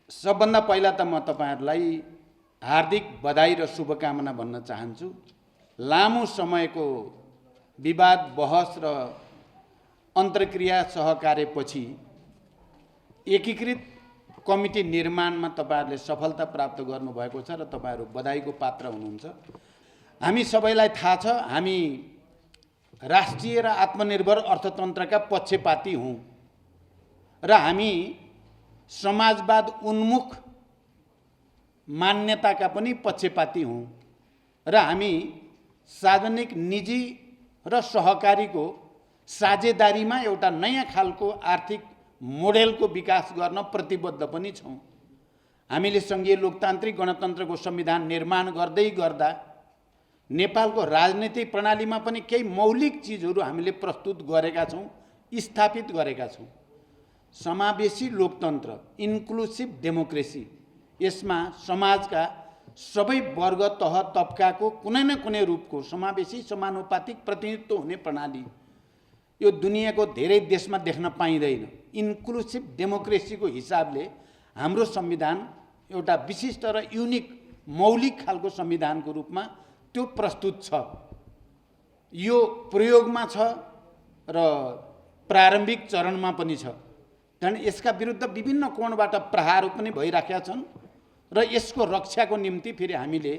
सबभन्दा पहिला त म तपाईहरुलाई हार्दिक बधाई र शुभकामना भन्न चाहन्छु। लामो समयको विवाद, बहस र अन्तर्क्रिया सहकार्यपछि एकीकृत कमिटी निर्माणमा तपाईहरुले सफलता प्राप्त गर्नुभएको छ र तपाईहरु बधाईको पात्र हुनुहुन्छ। हामी सबैलाई थाहा छ, हामी राष्ट्रिय र आत्मनिर्भर अर्थतन्त्रका पक्षपाती हौं र हामी समाजवाद उन्मुख मान्यताका पनि पक्षपाती हौं र हामी सार्वजनिक, निजी र सहकारीको साझेदारीमा एउटा नयाँ खालको आर्थिक मोडेलको विकास गर्न प्रतिबद्ध पनि छौं। हामीले संघीय लोकतान्त्रिक गणतन्त्रको संविधान निर्माण गर्दै गर्दा नेपालको राजनीतिक प्रणालीमा पनि केही मौलिक चीजहरू हामीले प्रस्तुत गरेका छौं, स्थापित गरेका छौं। समावेशी लोकतन्त्र, इन्क्लुसिभ डेमोक्रेसी, यसमा समाजका सबै वर्ग, तह, तबकाको कुनै न कुनै रूपको समावेशी समानुपातिक प्रतिनिधित्व हुने प्रणाली यो दुनियाँको धेरै देशमा देख्न पाइँदैन। इन्क्लुसिभ डेमोक्रेसीको हिसाबले हाम्रो संविधान एउटा विशिष्ट र युनिक मौलिक खालको संविधानको रूपमा त्यो प्रस्तुत छ। यो प्रयोगमा छ र प्रारम्भिक चरणमा पनि छ। कारण यसका विरुद्ध विभिन्न कोणबाट प्रहारहरू पनि भइराखेका छन् र यसको रक्षाको निम्ति फेरि हामीले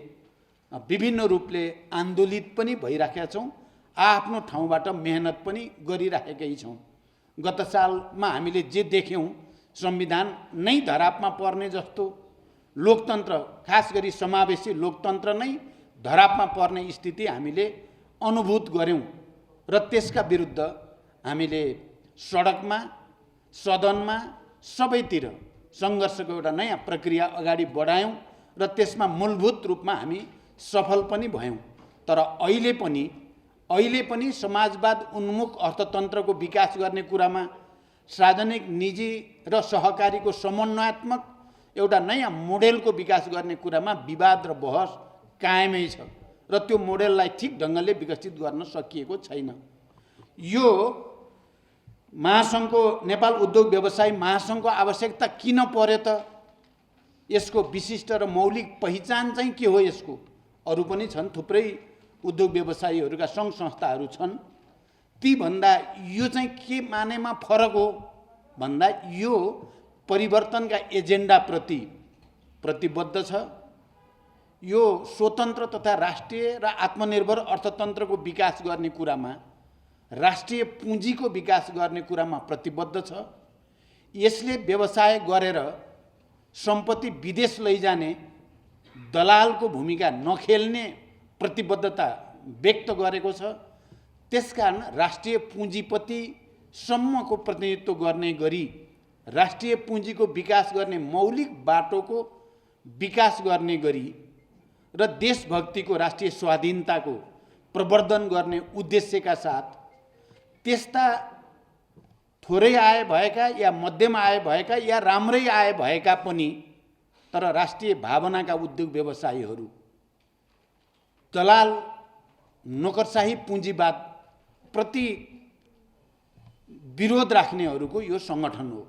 विभिन्न रूपले आन्दोलित पनि भइराखेका छौं, आफ्नो ठाउँबाट मेहनत पनि गरिराखेकै छौं। गत सालमा हामीले जे देख्यौं, संविधान नै धरापमा पर्ने जस्तो, लोकतन्त्र खास गरी समावेशी लोकतन्त्र नै धरापमा पर्ने स्थिति हामीले अनुभूत गर्यौं र त्यसका विरुद्ध हामीले सडकमा, सदनमा, सबैतिर संघर्षको एउटा नयाँ प्रक्रिया अगाडि बढायौं र त्यसमा मूलभूत रूपमा हामी सफल पनि भयौं। तर अहिले पनि समाजवाद उन्मुख अर्थतन्त्रको विकास गर्ने कुरामा, सार्वजनिक, निजी र सहकारीको समन्वयात्मक एउटा नयाँ मोडेलको विकास गर्ने कुरामा विवाद र बहस कायमै छ र त्यो मोडेललाई ठीक ढंगले विकसित गर्न सकिएको छैन। यो महासंघको, नेपाल उद्योग व्यवसाय महासंघको आवश्यकता किन पर्यो त? यसको विशिष्ट र मौलिक पहिचान चाहिँ के हो? यसको अरु पनि छन्, थुप्रै उद्योग व्यवसायीहरूका संघ संस्थाहरू छन्। ती भन्दा यो चाहिँ के मानेमा फरक हो भन्दा यो परिवर्तनका एजेन्डा प्रति प्रतिबद्ध छ। यो स्वतन्त्र तथा राष्ट्रिय र आत्मनिर्भर अर्थतन्त्रको विकास गर्ने कुरामा, राष्ट्रिय पुँजीको विकास गर्ने कुरामा प्रतिबद्ध छ। यसले व्यवसाय गरेर सम्पत्ति विदेश लैजाने दलालको भूमिका नखेल्ने प्रतिबद्धता व्यक्त गरेको छ। त्यसकारण राष्ट्रिय पुँजीपति सम्मको प्रतिनिधित्व गर्ने गरी राष्ट्रिय पुँजीको विकास गर्ने मौलिक बाटोको विकास गर्ने गरी र देशभक्तिको, राष्ट्रिय स्वाधीनताको प्रवर्धन गर्ने उद्देश्यका साथ त्यस्ता थोरै आय भएका या मध्यम आय भएका या राम्रै आय भएका पनि तर राष्ट्रिय भावनाका उद्योग व्यवसायीहरू, दलाल नोकरशाही पुँजीवाद प्रति विरोध राख्नेहरूको यो संगठन हो।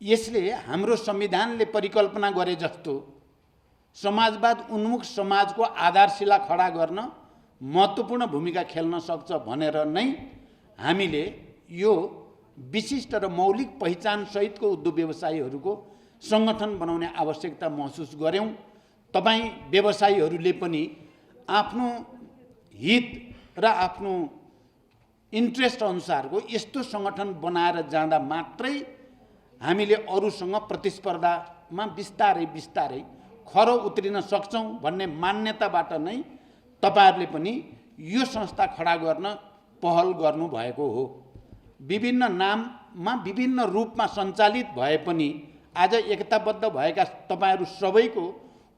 यसले हाम्रो संविधानले परिकल्पना गरे जस्तो समाजवाद उन्मुख समाजको आधारशिला खडा गर्न महत्त्वपूर्ण भूमिका खेल्न सक्छ भनेर नै हामीले यो विशिष्ट र मौलिक पहिचान सहितको उद्योग व्यवसायीहरूको संगठन बनाउने आवश्यकता महसुस गर्यौं। तपाई व्यवसायीहरूले पनि आफ्नो हित र आफ्नो इन्ट्रेस्ट अनुसारको यस्तो संगठन बनाएर जाँदा मात्रै हामीले अरूसँग प्रतिस्पर्धामा बिस्तारै बिस्तारै खरो उत्रिन सक्छौं भन्ने मान्यताबाट नै तपाईहरुले पनि यो संस्था खडा गर्न पहल गर्नु भएको हो। विभिन्न नाममा, विभिन्न रूपमा सञ्चालित भए पनि आज एकताबद्ध भएका तपाईहरु सबैको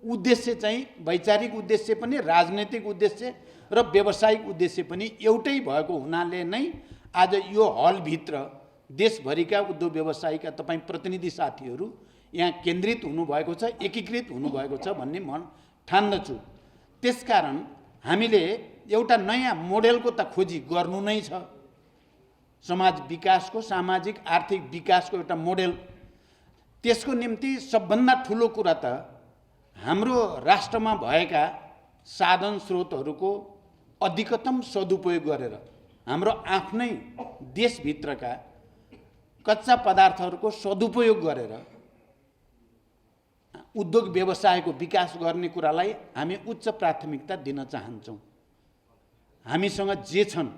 उद्देश्य चाहिँ वैचारिक उद्देश्य पनि, राजनीतिक उद्देश्य र व्यावसायिक उद्देश्य पनि एउटै भएको हुनाले नै आज यो हलभित्र देशभरिका उद्योग व्यवसायीका तपाई प्रतिनिधि साथीहरू यहाँ केन्द्रित हुनुभएको छ, एकीकृत हुनुभएको छ भन्ने म ठान्दछु। त्यसकारण हामीले एउटा नयाँ मोडेलको त खोजी गर्नु नै छ। समाज विकासको, सामाजिक आर्थिक विकासको एउटा मोडेल त्यसको निम्ति सबभन्दा ठुलो कुरा त हाम्रो राष्ट्रमा भएका साधन स्रोतहरूको अधिकतम सदुपयोग गरेर हाम्रो आफ्नै देशभित्रका कच्चा पदार्थहरूको सदुपयोग गरेर उद्योग व्यवसायको विकास गर्ने कुरालाई हामी उच्च प्राथमिकता दिन चाहन्छौँ। हामीसँग जे छन्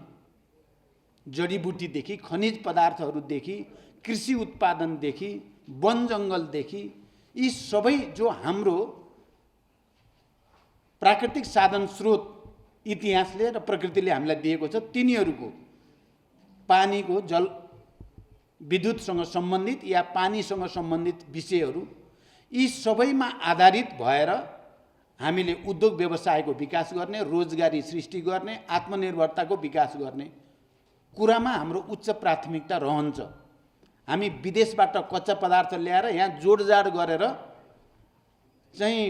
जडीबुटीदेखि खनिज पदार्थहरूदेखि कृषि उत्पादनदेखि वन जङ्गलदेखि यी सबै जो हाम्रो प्राकृतिक साधन स्रोत इतिहासले र प्रकृतिले हामीलाई दिएको छ तिनीहरूको पानीको जल विद्युतसँग सम्बन्धित या पानीसँग सम्बन्धित विषयहरू यी सबैमा आधारित भएर हामीले उद्योग व्यवसायको विकास गर्ने, रोजगारी सृष्टि गर्ने, आत्मनिर्भरताको विकास गर्ने कुरामा हाम्रो उच्च प्राथमिकता रहन्छ। हामी विदेशबाट कच्चा पदार्थ ल्याएर यहाँ जोडजाड गरेर चाहिँ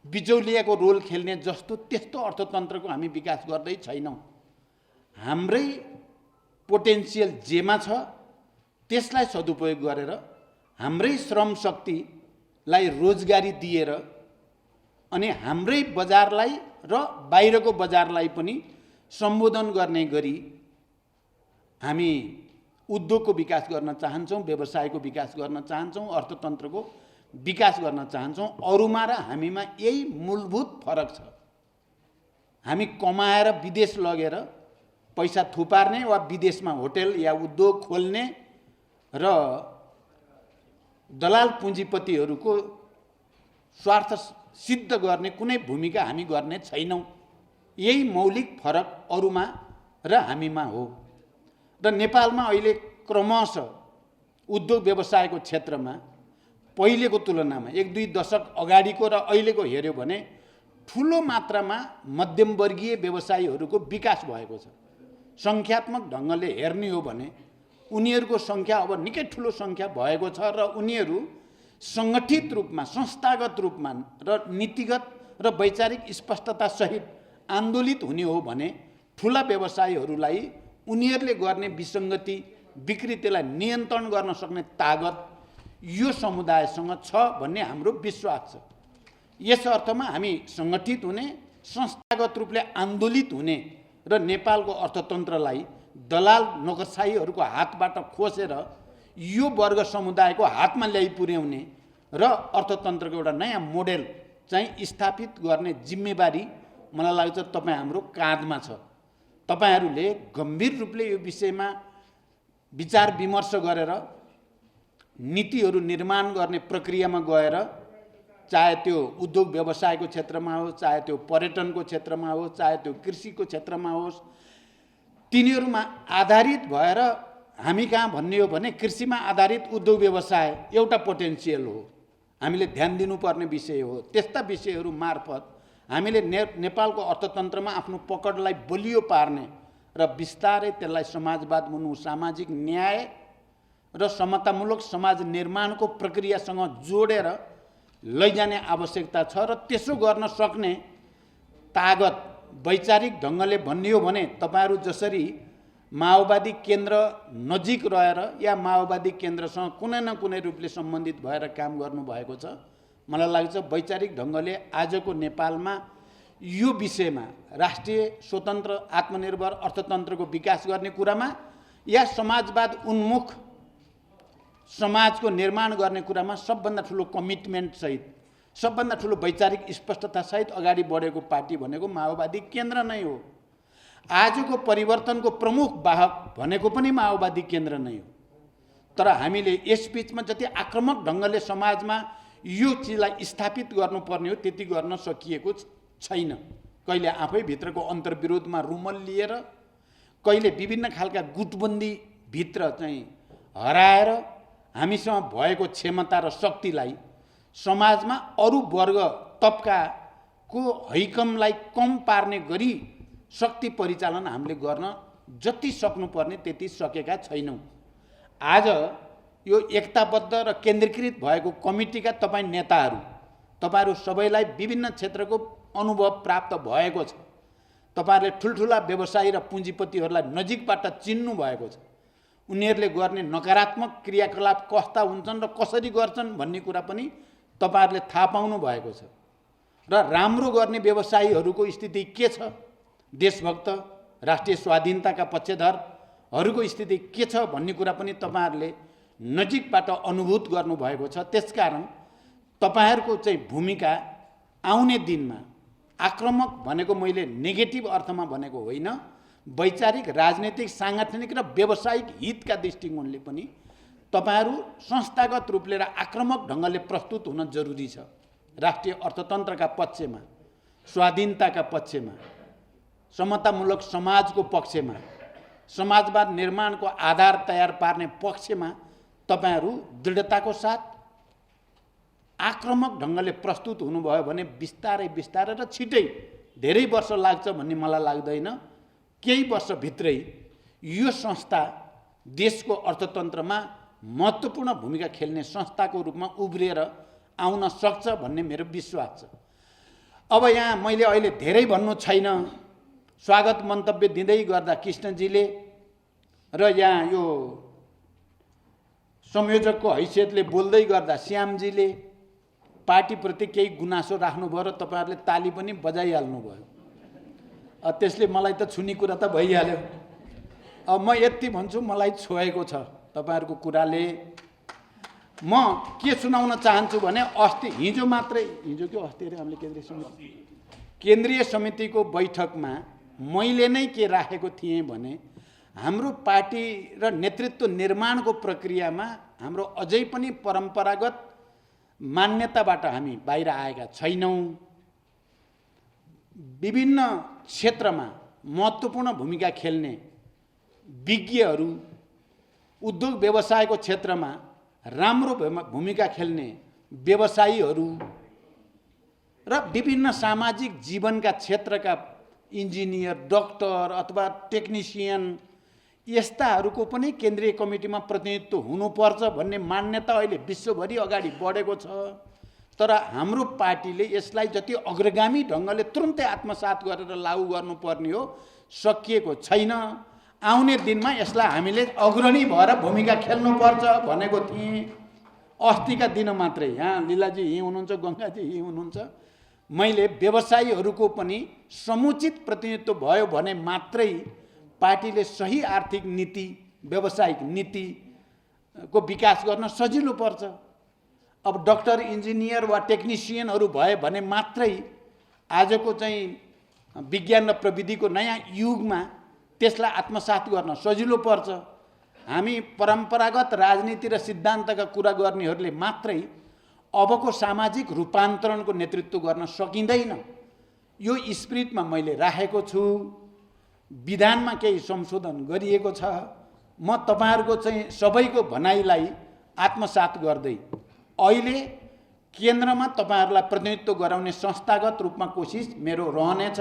बिचौलियाको रोल खेल्ने जस्तो त्यस्तो अर्थतन्त्रको हामी विकास गर्दै छैनौँ। हाम्रै पोटेन्सियल जेमा छ त्यसलाई सदुपयोग गरेर हाम्रै श्रम शक्तिलाई रोजगारी दिएर अनि हाम्रै बजारलाई र बाहिरको बजारलाई पनि सम्बोधन गर्ने गरी हामी उद्योगको विकास गर्न चाहन्छौँ, व्यवसायको विकास गर्न चाहन्छौँ, अर्थतन्त्रको विकास गर्न चाहन्छौँ। अरूमा र हामीमा यही मूलभूत फरक छ। हामी कमाएर विदेश लगेर पैसा थुपार्ने वा विदेशमा होटल या उद्योग खोल्ने र दलाल पुँजीपतिहरूको स्वार्थ सिद्ध गर्ने कुनै भूमिका हामी गर्ने छैनौँ। यही मौलिक फरक अरूमा र हामीमा हो। र नेपालमा अहिले क्रमशः उद्योग व्यवसायको क्षेत्रमा पहिलेको तुलनामा 1-2 दशक अगाडिको र अहिलेको हेऱ्यो भने ठुलो मात्रामा मध्यमवर्गीय व्यवसायीहरूको विकास भएको छ। सङ्ख्यात्मक ढङ्गले हेर्ने हो भने उनीहरूको सङ्ख्या अब निकै ठुलो सङ्ख्या भएको छ र उनीहरू सङ्गठित रूपमा, संस्थागत रूपमा र नीतिगत र वैचारिक स्पष्टतासहित आन्दोलित हुने हो भने ठुला व्यवसायीहरूलाई उनीहरूले गर्ने विसङ्गति, विकृतिलाई नियन्त्रण गर्न सक्ने तागत यो समुदायसँग छ भन्ने हाम्रो विश्वास छ। यस अर्थमा हामी सङ्गठित हुने, संस्थागत रूपले आन्दोलित हुने र नेपालको अर्थतन्त्रलाई दलाल नोकरशाहीहरूको हातबाट खोसेर यो वर्ग समुदायको हातमा ल्याइ पुर्याउने र अर्थतन्त्रको एउटा नयाँ मोडेल चाहिँ स्थापित गर्ने जिम्मेवारी मलाई लाग्छ तपाईँ हाम्रो काँधमा छ। तपाईहरूले गम्भीर रूपले यो विषयमा विचार विमर्श गरेर नीतिहरू निर्माण गर्ने प्रक्रियामा गएर चाहे त्यो उद्योग व्यवसायको क्षेत्रमा होस्, चाहे त्यो पर्यटनको क्षेत्रमा होस्, चाहे त्यो कृषिको क्षेत्रमा होस्, तिनीहरूमा आधारित भएर हामी कहाँ भन्ने हो भने कृषिमा आधारित उद्योग व्यवसाय एउटा पोटेन्सियल हो, हामीले ध्यान दिनुपर्ने विषय हो। त्यस्ता विषयहरू मार्फत हामीले नेपालको अर्थतन्त्रमा आफ्नो पकडलाई बलियो पार्ने र बिस्तारै त्यसलाई समाजवाद मुनु, सामाजिक न्याय र समतामूलक समाज निर्माणको प्रक्रियासँग जोडेर लैजाने आवश्यकता छ। र त्यसो गर्न सक्ने तागत वैचारिक ढङ्गले भन्ने हो भने तपाईहरू जसरी माओवादी केन्द्र नजिक रहेर या माओवादी केन्द्रसँग कुनै न कुनै रूपले सम्बन्धित भएर काम गर्नुभएको छ, मलाई लाग्छ वैचारिक ढङ्गले आजको नेपालमा यो विषयमा राष्ट्रिय स्वतन्त्र आत्मनिर्भर अर्थतन्त्रको विकास गर्ने कुरामा या समाजवाद उन्मुख समाजको निर्माण गर्ने कुरामा सबभन्दा ठुलो कमिटमेन्ट सहित, सबभन्दा ठुलो वैचारिक स्पष्टता सहित अगाडि बढेको पार्टी भनेको माओवादी केन्द्र नै हो। आजको परिवर्तनको प्रमुख वाहक भनेको पनि माओवादी केन्द्र नै हो। तर हामीले यस बीचमा जति आक्रामक ढङ्गले समाजमा यो चिजलाई स्थापित गर्नुपर्ने हो त्यति गर्न सकिएको छैन। कहिले आफै भित्रको अन्तर्विरोधमा रुमल लिएर, कहिले विभिन्न खालका गुटबन्दी भित्र चाहिँ हराएर हामीसँग भएको क्षमता र शक्तिलाई समाजमा अरू वर्ग तबकाको हैकमलाई कम पार्ने गरी शक्ति परिचालन हामीले गर्न जति सक्नुपर्ने त्यति सकेका छैनौँ। आज यो एकताबद्ध र केन्द्रीकृत भएको कमिटीका तपाईँ नेताहरू, तपाईहरू सबैलाई विभिन्न क्षेत्रको अनुभव प्राप्त भएको छ। तपाईँहरूले ठुल्ठुला व्यवसायी र पुँजीपतिहरूलाई नजिकबाट चिन्नु भएको छ। उनीहरूले गर्ने नकारात्मक क्रियाकलाप कस्ता हुन्छन् र कसरी गर्छन् भन्ने कुरा पनि तपाईहरुले थाहा पाउनु भएको छ र राम्रो गर्ने व्यवसायीहरूको स्थिति के छ, देशभक्त राष्ट्रिय स्वाधीनताका पक्षधरहरूको स्थिति के छ भन्ने कुरा पनि तपाईहरुले नजिकबाट अनुभूत गर्नुभएको छ। त्यसकारण तपाईहरुको चाहिँ भूमिका आउने दिनमा आक्रमक भनेको मैले नेगेटिभ अर्थमा भनेको होइन, वैचारिक राजनीतिक सांगठनिक र व्यावसायिक हितका दृष्टिकोणले पनि तपाईहरु संस्थागत रूपले र आक्रमक ढंगले प्रस्तुत हुन जरुरी छ। राष्ट्रिय अर्थतन्त्रका पक्षमा, स्वाधीनताका पक्षमा, समतामूलक समाजको पक्षमा, समाजवाद निर्माणको आधार तयार पार्ने पक्षमा तपाईहरु दृढताको साथ आक्रमक ढंगले प्रस्तुत हुनुभयो भने बिस्तारै बिस्तारै र छिटै धेरै वर्ष लाग्छ भन्ने मलाई लाग्दैन। केही वर्षभित्रै यो संस्था देशको अर्थतन्त्रमा महत्त्वपूर्ण भूमिका खेल्ने संस्थाको रूपमा उब्रिएर आउन सक्छ भन्ने मेरो विश्वास छ। अब यहाँ मैले अहिले धेरै भन्नु छैन, स्वागत मन्तव्य दिँदै गर्दा कृष्णजीले र यहाँ यो संयोजकको हैसियतले बोल्दै गर्दा श्यामजीले पार्टीप्रति केही गुनासो राख्नुभयो र तपाईहरुले ताली पनि बजाइहाल्नु भयो। त्यसले मलाई त छुनी कुरा त भइहाल्यो। अब म यति भन्छु, मलाई छोएको छ तपाईहरुको कुराले। म के सुनाउन चाहन्छु भने हिजो मात्रै, हिजो के अस्ति रे हामीले केन्द्रीय समितिको बैठकमा मैले नै के राखेको थिएँ भने हाम्रो पार्टी र नेतृत्व निर्माणको प्रक्रियामा हाम्रो अझै पनि परम्परागत मान्यताबाट हामी बाहिर आएका छैनौं। विभिन्न क्षेत्रमा महत्त्वपूर्ण भूमिका खेल्ने विज्ञहरू, उद्योग व्यवसायको क्षेत्रमा राम्रो भूमिका खेल्ने व्यवसायीहरू र विभिन्न सामाजिक जीवनका क्षेत्रका इन्जिनियर, डाक्टर अथवा टेक्निशियन यस्ताहरूको पनि केन्द्रीय कमिटीमा प्रतिनिधित्व हुनुपर्छ भन्ने मान्यता अहिले विश्वभरि अगाडि बढेको छ। तर हाम्रो पार्टीले यसलाई जति अग्रगामी ढंगले तुरुन्तै आत्मसात गरेर लागू गर्नुपर्ने हो, सकिएको छैन। आउने दिनमा यसलाई हामीले अग्रणी भएर भूमिका खेल्नुपर्छ भनेको थिएँ। अस्तिका दिन मात्रै यहाँ लीलाजी यही हुनुहुन्छ, गंगाजी यही हुनुहुन्छ, मैले व्यवसायीहरूको पनि समुचित प्रतिनिधित्व भयो भने मात्रै पार्टीले सही आर्थिक नीति, व्यावसायिक नीतिको विकास गर्न सजिलो पर्छ। अब डाक्टर, इन्जिनियर वा टेक्निशियनहरू भए भने मात्रै आजको चाहिँ विज्ञान र प्रविधिको नयाँ युगमा त्यसलाई आत्मसात गर्न सजिलो पर्छ। हामी परम्परागत राजनीति र सिद्धान्तका कुरा गर्नेहरूले मात्रै अबको सामाजिक रूपान्तरणको नेतृत्व गर्न सकिँदैन। यो स्पिरिटमा मैले राखेको छु। विधानमा केही संशोधन गरिएको छ। म तपाईहरुको चाहिँ सबैको भनाइलाई आत्मसात गर्दै अहिले केन्द्रमा तपाईहरुलाई प्रतिनिधित्व गराउने संस्थागत रूपमा कोसिस मेरो रहनेछ।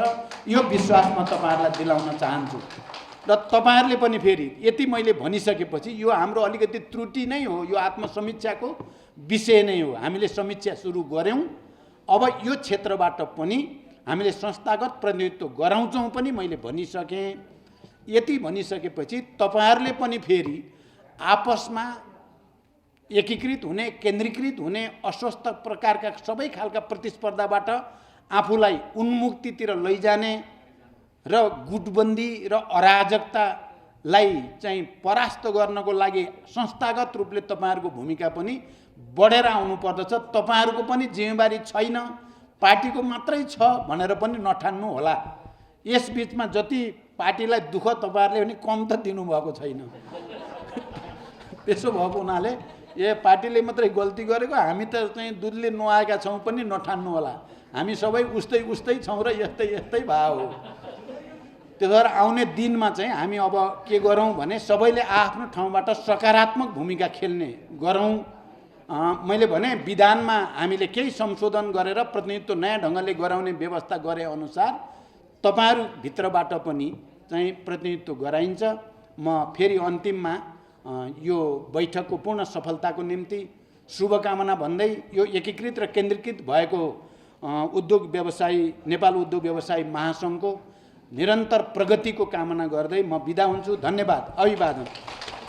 यो विश्वास म तपाईहरुलाई दिलाउन चाहन्छु। र तपाईहरुले पनि फेरि यति मैले भनिसकेपछि यो हाम्रो अलिकति त्रुटि नै हो, यो आत्मसमीक्षाको विषय नै हो। हामीले समीक्षा सुरु गर्यौं। अब यो क्षेत्रबाट पनि हामीले संस्थागत प्रतिनिधित्व गराउँछौं पनि मैले भनिसकेँ। यति भनिसकेपछि तपाईहरुले पनि फेरि आपसमा एकीकृत हुने, केन्द्रीकृत हुने, अस्वस्थ प्रकारका सबै खालका प्रतिस्पर्धाबाट आफूलाई उन्मुक्तितिर लैजाने र गुटबन्दी र अराजकतालाई चाहिँ परास्त गर्नको लागि संस्थागत रूपले तपाईहरुको भूमिका पनि बढेर आउनु पर्दछ। तपाईहरुको पनि जिम्मेवारी छैन, पार्टीको मात्रै छ भनेर पनि नठान्नु होला। यस बीचमा जति पार्टीलाई दुःख तपाईहरुले पनि कम त दिनुभएको छैन। त्यसो भएको हुनाले पार्टीले मात्रै गल्ती गरेको, हामी त चाहिँ दुधले नुहाएका छौं पनि नठान्नु होला। हामी सबै उस्तै उस्तै छौं र यस्तै यस्तै भयो हो। त्यसो भएर आउने दिनमा चाहिँ हामी अब के गरौँ भने सबैले आफ्नो ठाउँबाट सकारात्मक भूमिका खेल्ने गरौँ। मैले भने विधानमा हामीले केही संशोधन गरेर प्रतिनिधित्व नयाँ ढंगले गराउने व्यवस्था गरे अनुसार तपाईहरु भित्रबाट पनि चाहिँ प्रतिनिधित्व गराइन्छ। म फेरि अन्तिममा यो बैठकको पूर्ण सफलताको निम्ति शुभकामना भन्दै यो एकीकृत र केन्द्रीकृत भएको उद्योग व्यवसायी, नेपाल उद्योग व्यवसायी महासंघको निरन्तर प्रगतिको कामना गर्दै म बिदा हुन्छु। धन्यवाद। अभिवादन।